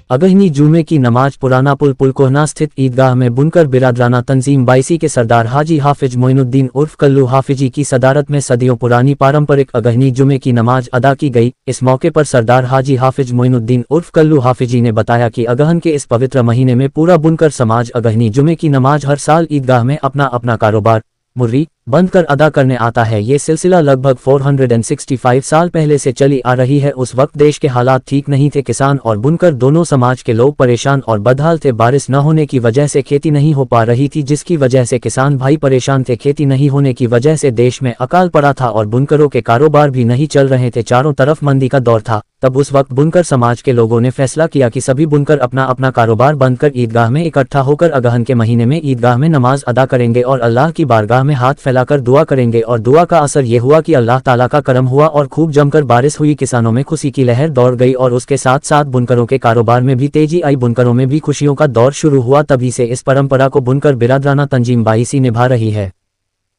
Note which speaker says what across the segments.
Speaker 1: अगहनी जुमे की नमाज पुराना पुल पुलकोहना स्थित ईदगाह में बुनकर बिरादराना तंजीम बाईसी के सरदार हाजी हाफिज मोइनुद्दीन उर्फ कल्लू हाफिजी की सदारत में सदियों पुरानी पारंपरिक अगहनी जुमे की नमाज अदा की गई। इस मौके पर सरदार हाजी हाफिज मोइनुद्दीन उर्फ कल्लू हाफिजी ने बताया कि अगहन के इस पवित्र महीने में पूरा बुनकर समाज अगहनी जुमे की नमाज हर साल ईदगाह में अपना अपना कारोबार मुर्री बंद कर अदा करने आता है। ये सिलसिला लगभग 465 साल पहले से चली आ रही है। उस वक्त देश के हालात ठीक नहीं थे, किसान और बुनकर दोनों समाज के लोग परेशान और बदहाल थे। बारिश न होने की वजह से खेती नहीं हो पा रही थी, जिसकी वजह से किसान भाई परेशान थे। खेती नहीं होने की वजह से देश में अकाल पड़ा था और बुनकरों के कारोबार भी नहीं चल रहे थे। चारों तरफ मंदी का दौर था। तब उस वक्त बुनकर समाज के लोगों ने फैसला किया कि सभी बुनकर अपना अपना कारोबार बंद कर ईदगाह में इकट्ठा होकर अगहन के महीने में ईदगाह में नमाज अदा करेंगे और अल्लाह की बारगाह में हाथ फैलाकर दुआ करेंगे। और दुआ का असर ये हुआ कि अल्लाह ताला का करम हुआ और खूब जमकर बारिश हुई। किसानों में खुशी की लहर दौड़ गई और उसके साथ साथ बुनकरों के कारोबार में भी तेजी आई। बुनकरों में भी खुशियों का दौर शुरू हुआ। तभी से इस परंपरा को बुनकर बिरादराना तंजीम बाईसी निभा रही है।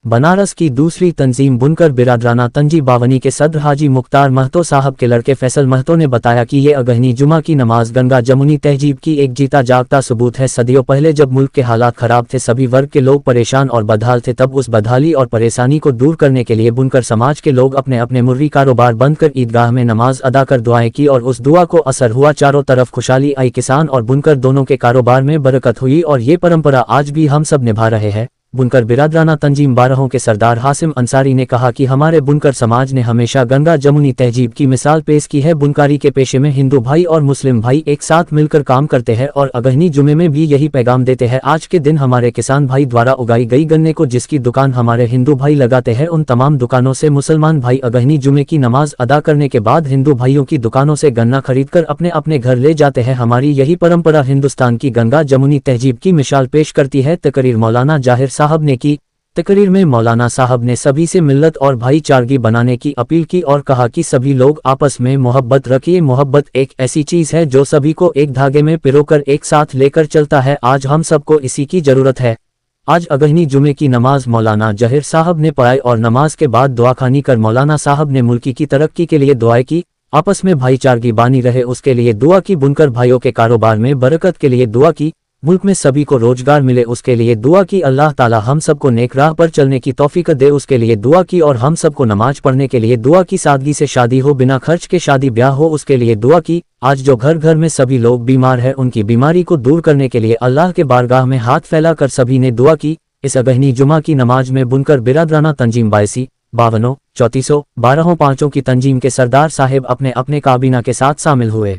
Speaker 1: बनारस की दूसरी तंजीम बुनकर बिरादराना तंजीम बावनी के सदर हाजी मुख्तार महतो साहब के लड़के फैसल महतो ने बताया कि ये अगहनी जुमा की नमाज गंगा जमुनी तहजीब की एक जीता जागता सबूत है। सदियों पहले जब मुल्क के हालात खराब थे, सभी वर्ग के लोग परेशान और बदहाल थे, तब उस बदहाली और परेशानी को दूर करने के लिए बुनकर समाज के लोग अपने अपने मुर्री कारोबार बंद कर ईदगाह में नमाज अदा कर दुआएं की और उस दुआ को असर हुआ। चारों तरफ खुशहाली आई, किसान और बुनकर दोनों के कारोबार में बरकत हुई और ये परंपरा आज भी हम सब निभा रहे हैं। बुनकर बिरादराना तंजीम बारहों के सरदार हासिम अंसारी ने कहा कि हमारे बुनकर समाज ने हमेशा गंगा जमुनी तहजीब की मिसाल पेश की है। बुनकारी के पेशे में हिंदू भाई और मुस्लिम भाई एक साथ मिलकर काम करते हैं और अगहनी जुमे में भी यही पैगाम देते हैं। आज के दिन हमारे किसान भाई द्वारा उगाई गई गन्ने को जिसकी दुकान हमारे हिंदू भाई लगाते हैं, उन तमाम दुकानों से मुसलमान भाई अगहनी जुमे की नमाज अदा करने के बाद हिंदू भाइयों की दुकानों से गन्ना खरीदकर अपने अपने घर ले जाते हैं। हमारी यही परंपरा हिंदुस्तान की गंगा जमुनी तहजीब की मिसाल पेश करती है। तकरीर मौलाना जाहिर साहब ने की। तकरीर में मौलाना साहब ने सभी से मिल्लत और भाईचारगी बनाने की अपील की और कहा कि सभी लोग आपस में मोहब्बत रखिए। मोहब्बत एक ऐसी चीज है जो सभी को एक धागे में पिरोकर एक साथ लेकर चलता है। आज हम सबको इसी की जरूरत है। आज अगहनी जुमे की नमाज मौलाना जहिर साहब ने पढ़ाई और नमाज के बाद दुआखानी कर मौलाना साहब ने मुल्क की तरक्की के लिए दुआएं की, आपस में भाईचारगी बानी रहे उसके लिए दुआ की, बुनकर भाइयों के कारोबार में बरकत के लिए दुआ की, मुल्क में सभी को रोजगार मिले उसके लिए दुआ की, अल्लाह ताला हम सबको नेक राह पर चलने की तौफीक दे उसके लिए दुआ की और हम सबको नमाज पढ़ने के लिए दुआ की, सादगी से शादी हो, बिना खर्च के शादी ब्याह हो उसके लिए दुआ की। आज जो घर घर में सभी लोग बीमार हैं उनकी बीमारी को दूर करने के लिए अल्लाह के बारगाह में हाथ फैला कर सभी ने दुआ की। इस अगहनी जुमा की नमाज में बुनकर बिरादराना तंजीम बाईसी, बावनों, 34, 12 पांचों की तंजीम के सरदार साहिब अपने अपने काबीना के साथ शामिल हुए।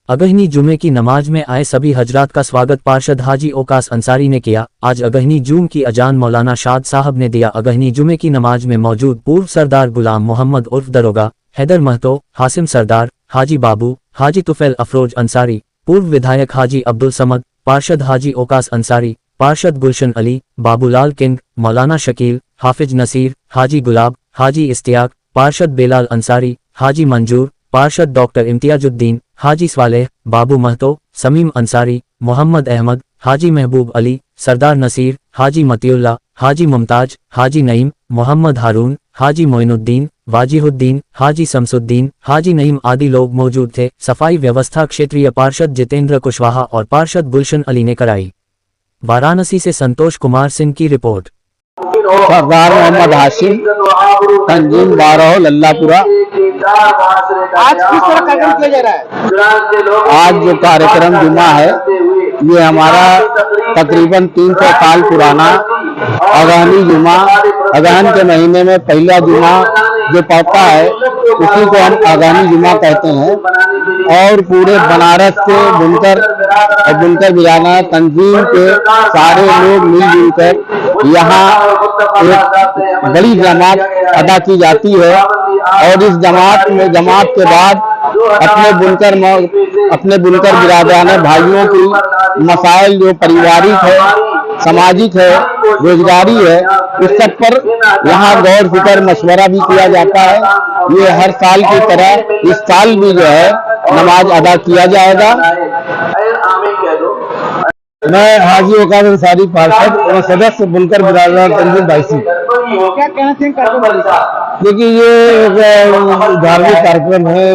Speaker 1: अगहनी जुमे की नमाज में आए सभी हजरात का स्वागत पार्षद हाजी ओकास अंसारी ने किया। आज अगहनी जुम की अजान मौलाना शाद साहब ने दिया। अगहनी जुमे की नमाज में मौजूद पूर्व सरदार गुलाम मोहम्मद उर्फ दरोगा, हैदर महतो, हासिम सरदार, हाजी बाबू, हाजी तुफैल अफरोज अंसारी, पूर्व विधायक हाजी अब्दुल समद, पार्षद हाजी ओकास अंसारी, पार्षद गुलशन अली, बाबूलाल किंग, मौलाना शकील, हाफिज नसीर, हाजी गुलाब, हाजी इस्तियाक, पार्षद बेलाल अंसारी, हाजी मंजूर, पार्षद डॉक्टर इम्तियाजुद्दीन, हाजी स्वालेह, बाबू महतो, समीम अंसारी, मोहम्मद अहमद, हाजी महबूब अली, सरदार नसीर, हाजी मतियुल्ला, हाजी मुमताज, हाजी नईम, मोहम्मद हारून, हाजी मोइनुद्दीन, वाजिहुद्दीन, हाजी शमसुद्दीन, हाजी नईम आदि लोग मौजूद थे। सफाई व्यवस्था क्षेत्रीय पार्षद जितेंद्र कुशवाहा और पार्षद गुलशन अली ने कराई। वाराणसी से संतोष कुमार सिंह की रिपोर्ट।
Speaker 2: सरदार मोहम्मद हाशिम, तंजीम बारह, लल्लापुरा।
Speaker 3: आज किस तरह कार्यक्रम किया जा रहा है?
Speaker 2: आज जो कार्यक्रम जुमा है ये हमारा तकरीबन 300 साल पुराना अगहनी जुमा, अगहन के महीने में पहला जुमा जो पड़ता है उसी को हम अगहनी जुमा कहते हैं। और पूरे बनारस के बुनकर और बुनकर बिरादराना तंजीम के सारे लोग मिलजुल कर यहाँ एक बड़ी जमात अदा की जाती है और इस जमात के बाद अपने बुनकर बिरादराना भाइयों की मसाइल जो पारिवारिक है, सामाजिक है, रोजगारी है, इस सब पर यहाँ गौर फिक्र मशवरा भी किया जाता है। ये हर साल की तरह इस साल भी जो है नमाज अदा किया जाएगा। मैं हाजी ओकास अंसारी, पार्षद और सदस्य बुनकर बिरादराना तंजीम बाईसी।
Speaker 3: क्या कहना चाहिए?
Speaker 2: देखिए ये एक धार्मिक कार्यक्रम है।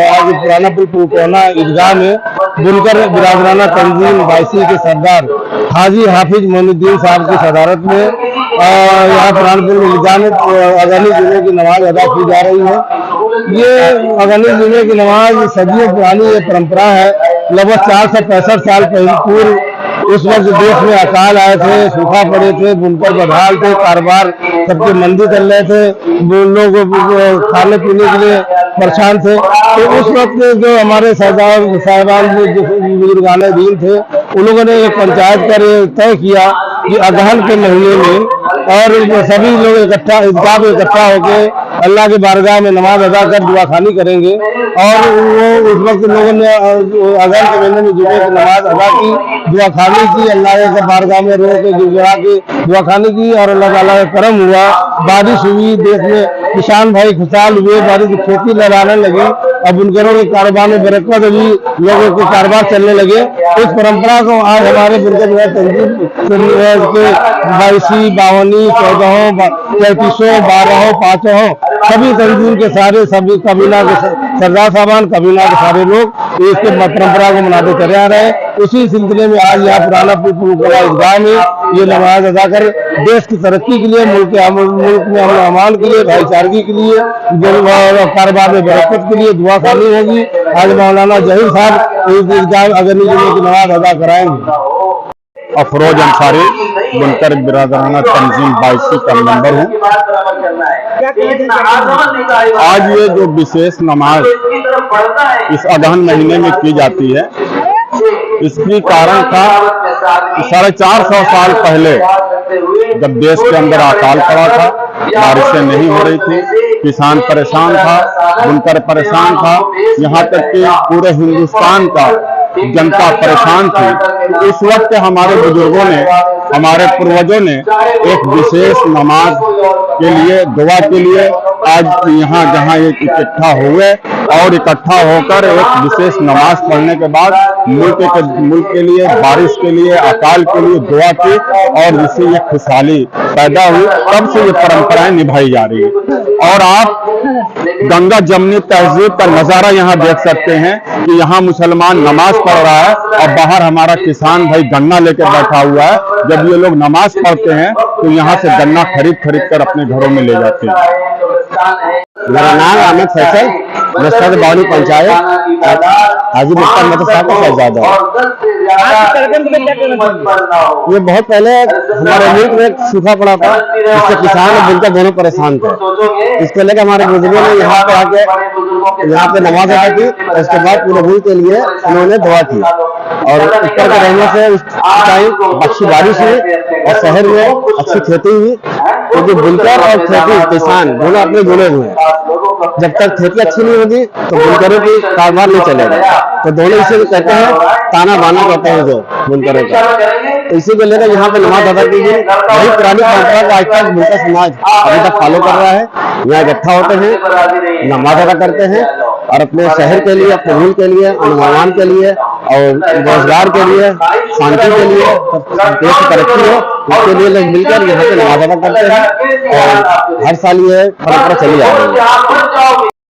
Speaker 2: आज पुराना पुल पुलकोना ईदगाह में बुनकर बिरादराना तंजीम बाईसी के सरदार हाजी हाफिज मोइनुद्दीन साहब की सदारत में यहाँ पुराना पुल ईदगाह में अगहनी जुमे की नमाज अदा की जा रही है। ये अगहनी जुमे की नमाज सदियों पुरानी ये परंपरा है। लगभग 465 साल पूर्व उस वक्त देश में अकाल आए थे, सूखा पड़े थे, बुनकर बदहाल थे, कारोबार सबके मंदी चल रहे थे, लोग खाने पीने के लिए परेशान थे। तो उस वक्त जो हमारे सरदार साहिबान जो बुजुर्गाने दीन थे, उन लोगों ने एक पंचायत कर तय किया कि अगहन के महीने में और सभी लोग ईदगाह में इकट्ठा होकर अल्लाह के बारगाह में नमाज अदा कर दुआ खानी करेंगे। और वो उस वक्त लोगों ने अगहन के महीने में जुमे की नमाज अदा की, दुआ खानी की, अल्लाह के बारगाह में रो के गिड़गिड़ा के दुआ खानी की और अल्लाह ताला का करम हुआ, बारिश हुई, देश में किसान भाई खुशहाल हुए, बारिश की खेती लगाने लगी। अब बुनकरों के कारोबार में बरकत हुई, लोगों के कारोबार चलने लगे। इस परंपरा को आज हमारे बुनकर तंजीम के 22, 52, 14, 33, 12, 5 सभी तंजीम के सारे सभी कबीला के सरदार साहबान, कबीला के सारे लोग इसके परंपरा को मनाते चले आ रहे हैं। उसी सिलसिले में आज यहाँ पुराना पुल ईदगाह में ये नमाज अदा कर देश की तरक्की के लिए, मुल्क में अमन अमान के लिए, भाईचारगी के लिए, कारोबार में बरकत के लिए दुआ खानी होगी। आज मौलाना जहीर साहब इस ईदगाह अगहनी जुमे की नमाज अदा कराएंगे।
Speaker 4: अफरोज अंसारी बुनकर बिरादराना तंजीम 22 का मेंबर हूँ। आज ये जो विशेष नमाज इस अगहन महीने में की जाती है, इसकी कारण था 450 साल पहले जब देश के अंदर अकाल पड़ा था, बारिशें नहीं हो रही थी, किसान परेशान था, बुनकर परेशान था, यहाँ तक कि पूरे हिंदुस्तान का जनता परेशान थी। इस वक्त हमारे बुजुर्गों ने, हमारे पूर्वजों ने एक विशेष नमाज के लिए, दुआ के लिए आज यहाँ जहाँ एक इकट्ठा हुए और इकट्ठा होकर एक विशेष नमाज पढ़ने के बाद मुल्क के लिए, बारिश के लिए, अकाल के लिए दुआ की और जिससे ये खुशहाली पैदा हुई। तब से ये परंपराएं निभाई जा रही है। और आप गंगा जमनी तहजीब का नजारा यहाँ देख सकते हैं कि यहाँ मुसलमान नमाज पढ़ रहा है और बाहर हमारा किसान भाई गन्ना लेकर बैठा हुआ है। जब ये लोग नमाज पढ़ते हैं तो यहाँ से गन्ना खरीद कर अपने घरों में ले जाते हैं।
Speaker 2: मेरा नाम अमित फैसल, मस्जिद बावनी पंचायत हाजी मुख्तार मतलब साहब का शहजादा है। ये बहुत पहले हमारे मुल्क में सूखा पड़ा था, जिससे किसान और बुनकर दोनों परेशान थे। इसको लेकर हमारे बुजुर्गों ने यहाँ पे आके यहाँ पे नमाज अदा की और उसके बाद पूरे मुल्क के लिए उन्होंने दुआ की। और ऊपर के रहने से उस टाइम अच्छी बारिश हुई और शहर में अच्छी खेती हुई, क्योंकि बुनकर और खेती किसान दोनों अपने जुड़े हुए हैं। जब तक खेती अच्छी नहीं होगी तो बुनकरों की कारोबार नहीं चलेगा। तो दोनों इसे कहते हैं, ताना बाना कहते हैं जो बुनकरों का। तो इसी को लेकर यहाँ पे नमाज अदा की गई। वही पुरानी परंपरा को आज तक बुनकर समाज अभी तक फॉलो कर रहा है। यहाँ इकट्ठा होते हैं, नमाज अदा करते हैं और अपने शहर के लिए, अपने मुल्क के लिए, अनुमान के लिए और रोजगार के लिए, शांति के लिए, देश की तरक्की हो, इसके लिए लोग मिलकर यहाँ पे नमाज अदा करते हैं। और हर साल ये परंपरा चली आ रही है।